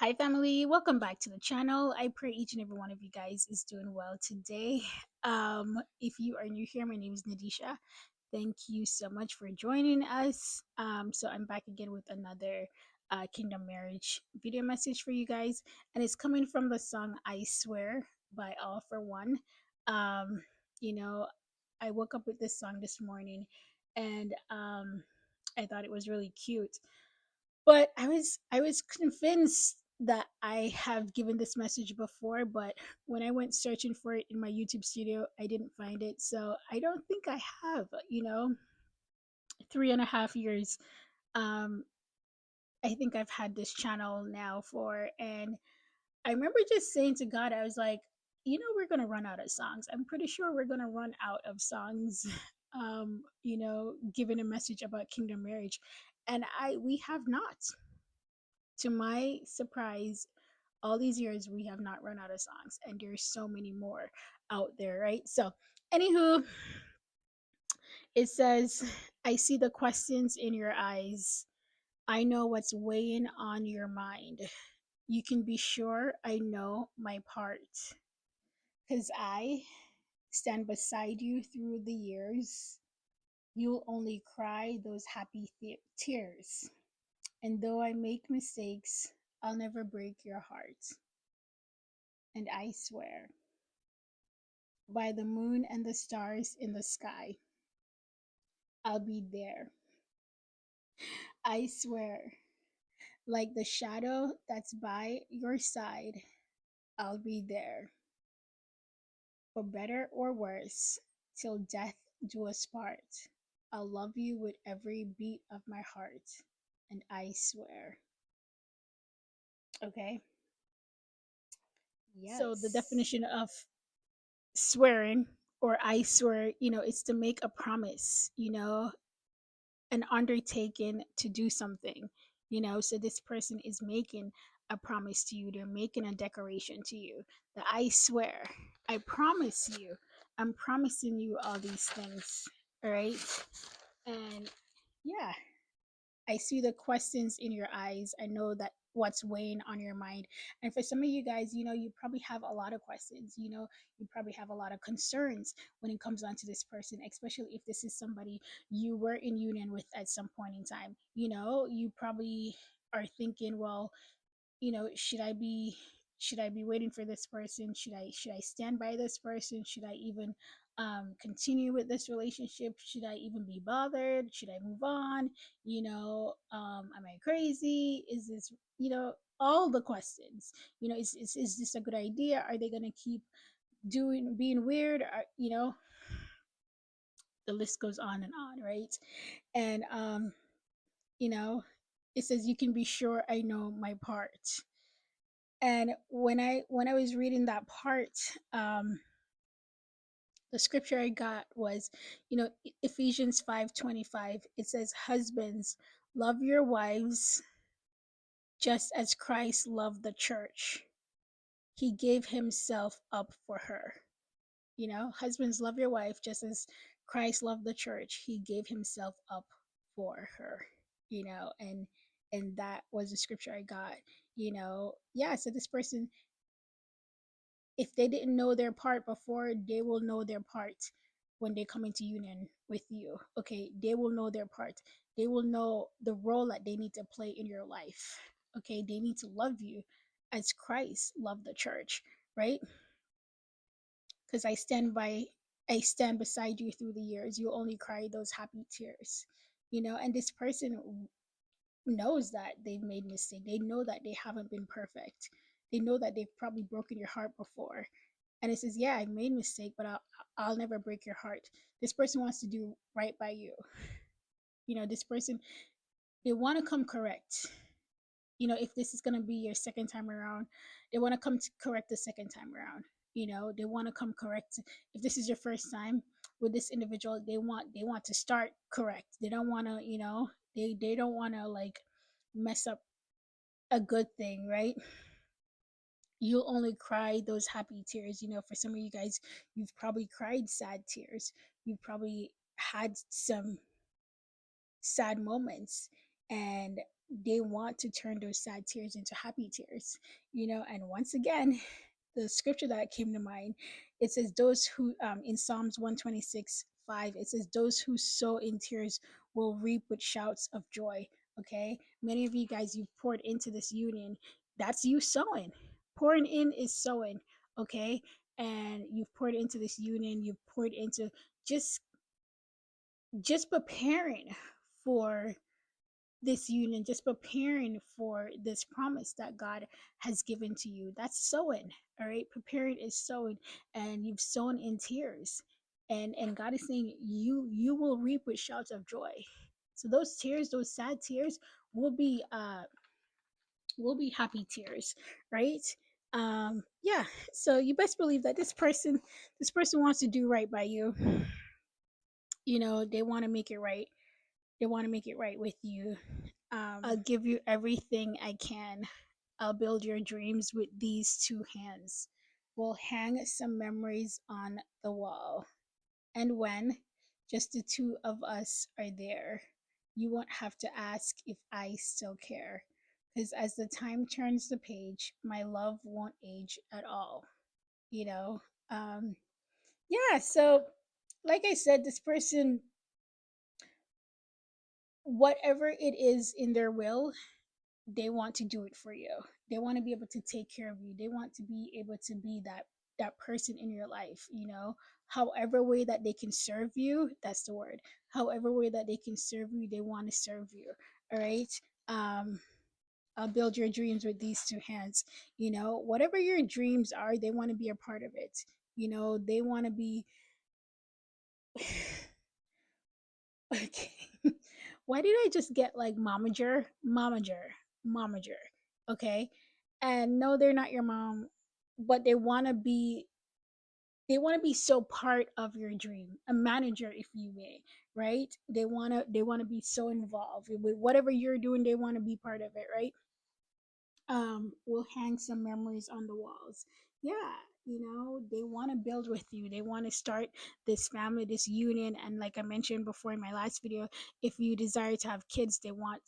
Hi, family. Welcome back to the channel. I pray each and every one of you guys is doing well today. If you are new here, my name is Nadisha. Thank you so much for joining us. So I'm back again with another Kingdom Marriage video message for you guys, and it's coming from the song "I Swear" by All for One. Um, you know, I woke up with this song this morning, and I thought it was really cute, but I was convinced that I have given this message before, but when I went searching for it in my YouTube studio, I didn't find it. So I don't think I have, 3.5 years. Um, I think I've had this channel now for, and I remember just saying to God, I was like, we're gonna run out of songs. I'm pretty sure we're gonna run out of songs, giving a message about kingdom marriage, and we have not. To my surprise, all these years we have not run out of songs, and there's so many more out there, right? So, anywho, it says, I see the questions in your eyes. I know what's weighing on your mind. You can be sure I know my part, because I stand beside you through the years. You'll only cry those happy tears. And though I make mistakes, I'll never break your heart. And I swear, by the moon and the stars in the sky, I'll be there. I swear, like the shadow that's by your side, I'll be there. For better or worse, till death do us part. I'll love you with every beat of my heart. And I swear. Okay? So, the Yes. definition of swearing, or I swear, it's to make a promise, an undertaking to do something, so this person is making a promise to you, they're making a declaration to you, that I swear, I promise you, I'm promising you all these things. All right. And yeah, I see the questions in your eyes. I know that what's weighing on your mind. And for some of you guys, you probably have a lot of questions. You probably have a lot of concerns when it comes down to this person, especially if this is somebody you were in union with at some point in time. You probably are thinking, well, should I be waiting for this person? Should I stand by this person? Should I even continue with this relationship? Should I even be bothered? Should I move on? Am I crazy? Is this, all the questions? Is this a good idea? Are they gonna keep being weird? The list goes on and on, right? And you know, it says you can be sure I know my part. And when I was reading that part, the scripture I got was, Ephesians 5:25. It says, husbands, love your wives just as Christ loved the church. He gave himself up for her. Husbands, love your wife just as Christ loved the church. He gave himself up for her. And that was the scripture I got. Yeah, so this person, if they didn't know their part before, they will know their part when they come into union with you. Okay, they will know their part. They will know the role that they need to play in your life. Okay, they need to love you as Christ loved the church, right? Because I stand beside you through the years. You only cry those happy tears. And this person knows that they've made mistakes. They know that they haven't been perfect. They know that they've probably broken your heart before. And it says, yeah, I made a mistake, but I'll never break your heart. This person wants to do right by you. This person, they want to come correct. If this is going to be your second time around, they want to come to correct the second time around. They want to come correct. If this is your first time with this individual, they want to start correct. They don't want to, they don't want to like mess up a good thing, right? You'll only cry those happy tears. For some of you guys, you've probably cried sad tears. You've probably had some sad moments, and they want to turn those sad tears into happy tears, and once again, the scripture that came to mind, it says those who in Psalms 126:5, it says those who sow in tears will reap with shouts of joy. Okay, many of you guys, you've poured into this union. That's you sowing. Pouring in is sowing. Okay, and you've poured into this union, you've poured into just just preparing for this union, just preparing for this promise that God has given to you. That's sowing. All right, preparing is sowing, and you've sown in tears, and God is saying you will reap with shouts of joy. So those tears, those sad tears, will be happy tears, right? Yeah. So you best believe that this person wants to do right by you. They want to make it right. They want to make it right with you. I'll give you everything I can. I'll build your dreams with these two hands. We'll hang some memories on the wall. And when just the two of us are there, you won't have to ask if I still care. Because as the time turns the page, my love won't age at all. You know? Yeah, so like I said, this person, whatever it is in their will, they want to do it for you. They want to be able to take care of you. They want to be able to be that person in your life, however way that they can serve you. That's the word. However way that they can serve you, they want to serve you. All right. um I'll build your dreams with these two hands. Whatever your dreams are, they want to be a part of it. They want to be okay. Why did I just get like momager? Okay. And no, they're not your mom, but they want to be so part of your dream, a manager, if you may, right? They want to be so involved with whatever you're doing. They want to be part of it, right? We'll hang some memories on the walls. Yeah, they want to build with you. They want to start this family, this union. And like I mentioned before in my last video, if you desire to have kids, they want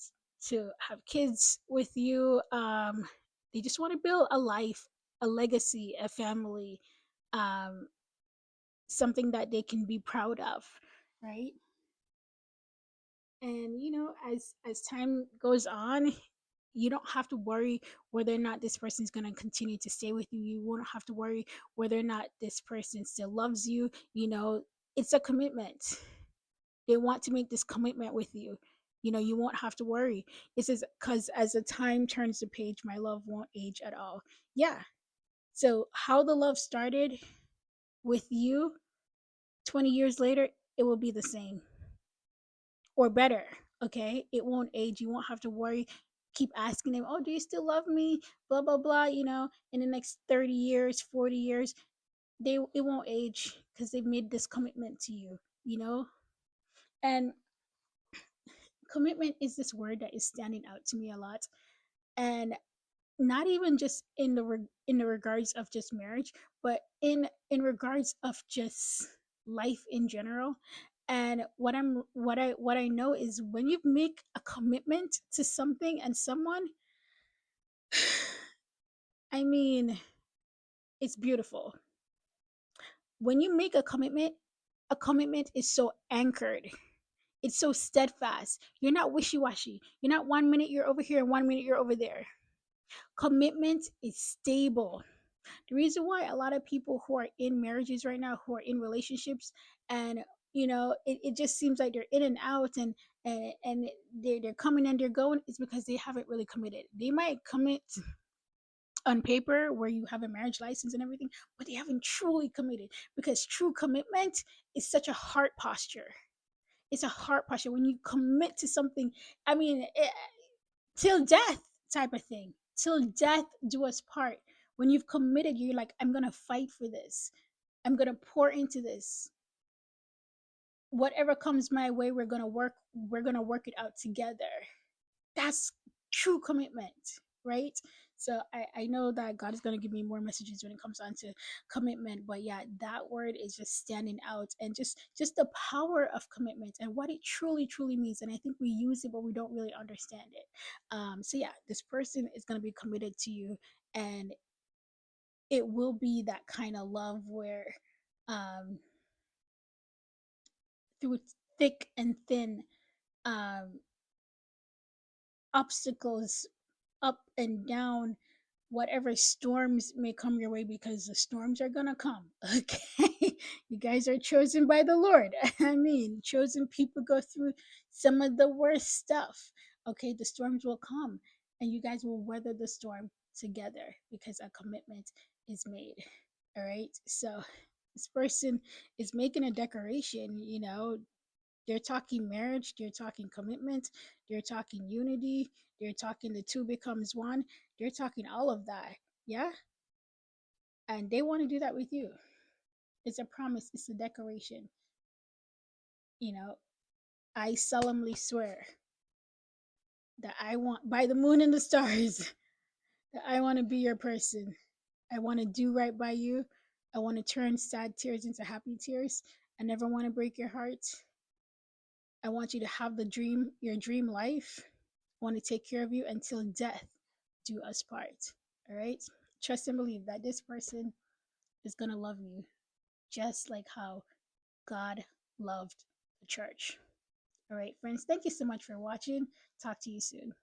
to have kids with you. They just want to build a life, a legacy, a family, um, something that they can be proud of, right? And as time goes on, you don't have to worry whether or not this person is going to continue to stay with you. You won't have to worry whether or not this person still loves you. It's a commitment. They want to make this commitment with you. You won't have to worry. It says, because as the time turns the page, my love won't age at all. Yeah. So how the love started with you 20 years later, it will be the same or better. Okay, it won't age. You won't have to worry, keep asking them, oh, do you still love me, blah blah blah. In the next 30 years, 40 years, it won't age because they've made this commitment to you. And commitment is this word that is standing out to me a lot. And not even just in the regards of just marriage, but in regards of just life in general. And what I know is when you make a commitment to something and someone, I mean, it's beautiful. When you make a commitment is so anchored. It's so steadfast. You're not wishy-washy. You're not 1 minute you're over here and 1 minute you're over there. Commitment is stable. The reason why a lot of people who are in marriages right now, who are in relationships, and it just seems like they're in and out, and they're coming and they're going, is because they haven't really committed. They might commit on paper where you have a marriage license and everything, but they haven't truly committed, because true commitment is such a heart posture. It's a heart posture when you commit to something. I mean, till death type of thing. Till death do us part. When you've committed, you're like, I'm gonna fight for this. I'm gonna pour into this. Whatever comes my way, we're gonna work it out together. That's true commitment, right? So I know that God is going to give me more messages when it comes on to commitment. But yeah, that word is just standing out, and just the power of commitment and what it truly, truly means. And I think we use it, but we don't really understand it. So yeah, this person is going to be committed to you, and it will be that kind of love where um, through thick and thin, um, obstacles up and down, whatever storms may come your way, because the storms are gonna come. Okay, you guys are chosen by the Lord. I mean, chosen people go through some of the worst stuff. Okay, the storms will come, and you guys will weather the storm together because a commitment is made. All right, so this person is making a declaration. They're talking marriage, they're talking commitment, they're talking unity, they're talking the two becomes one, they're talking all of that. Yeah. And they want to do that with you. It's a promise, it's a declaration. You know, I solemnly swear that I want, by the moon and the stars, that I want to be your person. I want to do right by you. I want to turn sad tears into happy tears. I never want to break your heart. I want you to have your dream life. I want to take care of you until death do us part. All right? Trust and believe that this person is going to love you just like how God loved the church. All right, friends, thank you so much for watching. Talk to you soon.